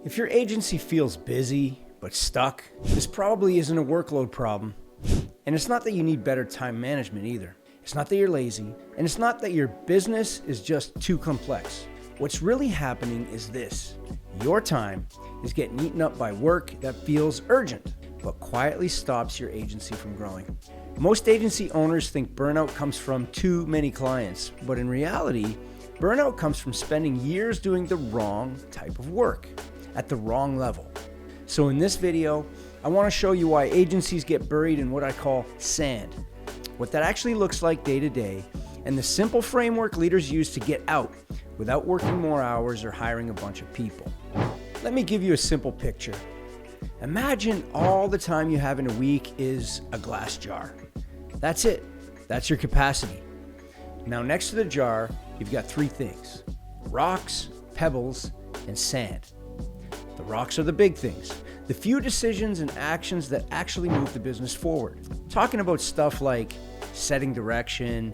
If your agency feels busy but stuck, this probably isn't a workload problem. And it's not that you need better time management either. It's not that you're lazy, and it's not that your business is just too complex. What's really happening is this. Your time is getting eaten up by work that feels urgent, but quietly stops your agency from growing. Most agency owners think burnout comes from too many clients, but in reality, burnout comes from spending years doing the wrong type of work at the wrong level. So in this video, I want to show you why agencies get buried in what I call sand, what that actually looks like day to day, and the simple framework leaders use to get out without working more hours or hiring a bunch of people. Let me give you a simple picture. Imagine all the time you have in a week is a glass jar. That's it. That's your capacity. Now next to the jar, you've got three things: rocks, pebbles, and sand. The rocks are the big things, the few decisions and actions that actually move the business forward. Talking about stuff like setting direction,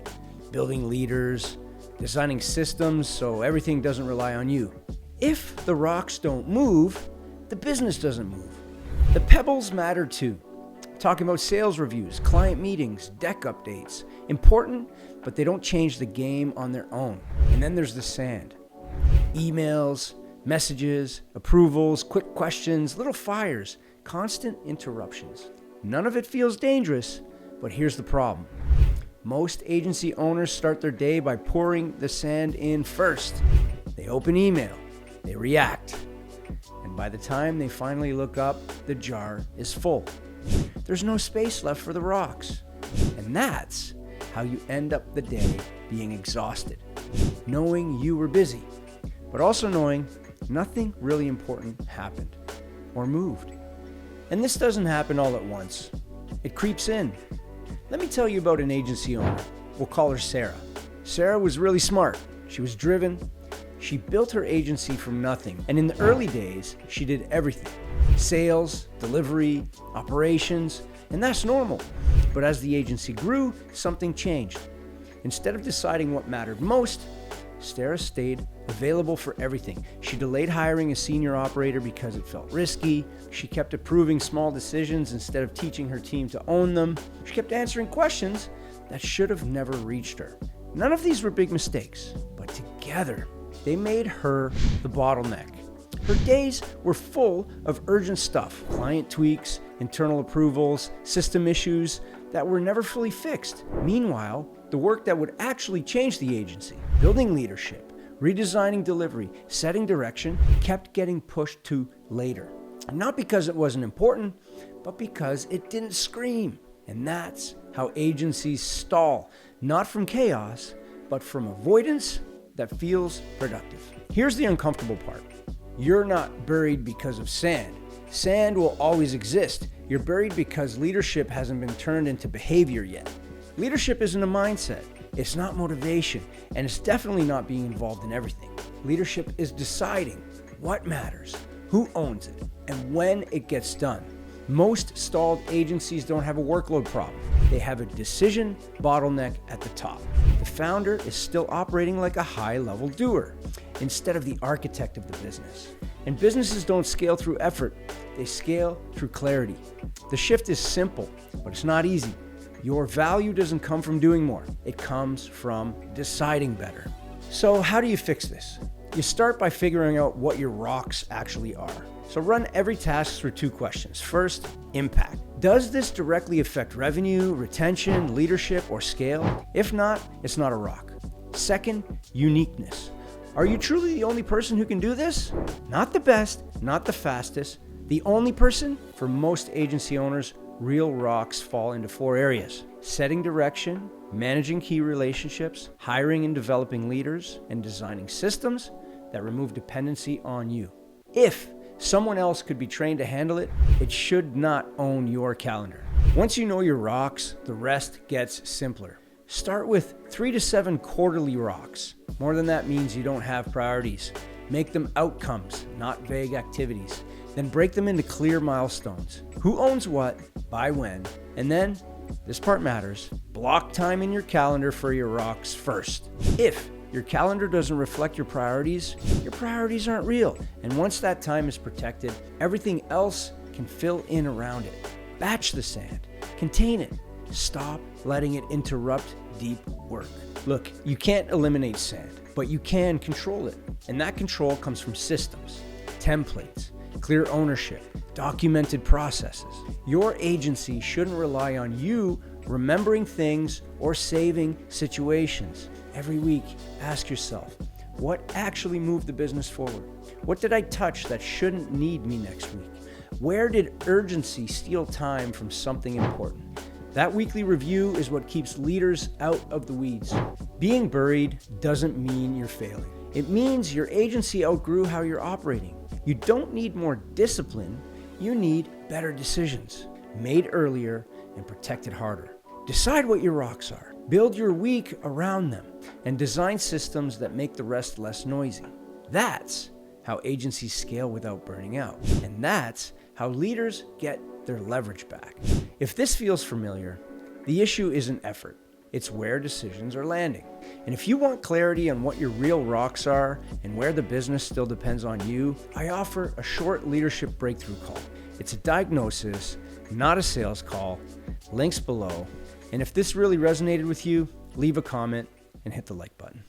building leaders, designing systems so everything doesn't rely on you. If the rocks don't move, the business doesn't move. The pebbles matter too. Talking about sales reviews, client meetings, deck updates. Important, but they don't change the game on their own. And then there's the sand. Emails, messages, approvals, quick questions, little fires, constant interruptions. None of it feels dangerous, but here's the problem. Most agency owners start their day by pouring the sand in first. They open email, they react, and by the time they finally look up, the jar is full. There's no space left for the rocks. And that's how you end up the day being exhausted, knowing you were busy, but also knowing nothing really important happened or moved. And this doesn't happen all at once. It creeps in. Let me tell you about an agency owner. We'll call her Sarah. Sarah was really smart. She was driven. She built her agency from nothing. And in the early days, she did everything. Sales, delivery, operations, and that's normal. But as the agency grew, something changed. Instead of deciding what mattered most, Sarah stayed available for everything. She delayed hiring a senior operator because it felt risky. She kept approving small decisions instead of teaching her team to own them. She kept answering questions that should have never reached her. None of these were big mistakes, but together they made her the bottleneck. Her days were full of urgent stuff, client tweaks, internal approvals, system issues that were never fully fixed. Meanwhile, the work that would actually change the agency, building leadership, redesigning delivery, setting direction, kept getting pushed to later. Not because it wasn't important, but because it didn't scream. And that's how agencies stall, not from chaos, but from avoidance that feels productive. Here's the uncomfortable part. You're not buried because of sand. Sand will always exist. You're buried because leadership hasn't been turned into behavior yet. Leadership isn't a mindset. It's not motivation, and it's definitely not being involved in everything. Leadership is deciding what matters, who owns it, and when it gets done. Most stalled agencies don't have a workload problem. They have a decision bottleneck at the top. The founder is still operating like a high-level doer instead of the architect of the business. And businesses don't scale through effort. They scale through clarity. The shift is simple, but it's not easy. Your value doesn't come from doing more. It comes from deciding better. So how do you fix this? You start by figuring out what your rocks actually are. So run every task through two questions. First, impact. Does this directly affect revenue, retention, leadership, or scale? If not, it's not a rock. Second, uniqueness. Are you truly the only person who can do this? Not the best, not the fastest. The only person? For most agency owners, real rocks fall into four areas: setting direction, managing key relationships, hiring and developing leaders, and designing systems that remove dependency on you. If someone else could be trained to handle it, it should not own your calendar. Once you know your rocks, the rest gets simpler. Start with 3 to 7 quarterly rocks. More than that means you don't have priorities. Make them outcomes, not vague activities. Then break them into clear milestones. Who owns what, by when, and then, this part matters, block time in your calendar for your rocks first. If your calendar doesn't reflect your priorities aren't real. And once that time is protected, everything else can fill in around it. Batch the sand, contain it, stop letting it interrupt deep work. Look, you can't eliminate sand, but you can control it. And that control comes from systems, templates, clear ownership, documented processes. Your agency shouldn't rely on you remembering things or saving situations. Every week, ask yourself, what actually moved the business forward? What did I touch that shouldn't need me next week? Where did urgency steal time from something important? That weekly review is what keeps leaders out of the weeds. Being buried doesn't mean you're failing. It means your agency outgrew how you're operating. You don't need more discipline, you need better decisions, made earlier and protected harder. Decide what your rocks are, build your week around them, and design systems that make the rest less noisy. That's how agencies scale without burning out. And that's how leaders get their leverage back. If this feels familiar, the issue isn't effort. It's where decisions are landing. And if you want clarity on what your real rocks are and where the business still depends on you, I offer a short leadership breakthrough call. It's a diagnosis, not a sales call. Links below. And if this really resonated with you, leave a comment and hit the like button.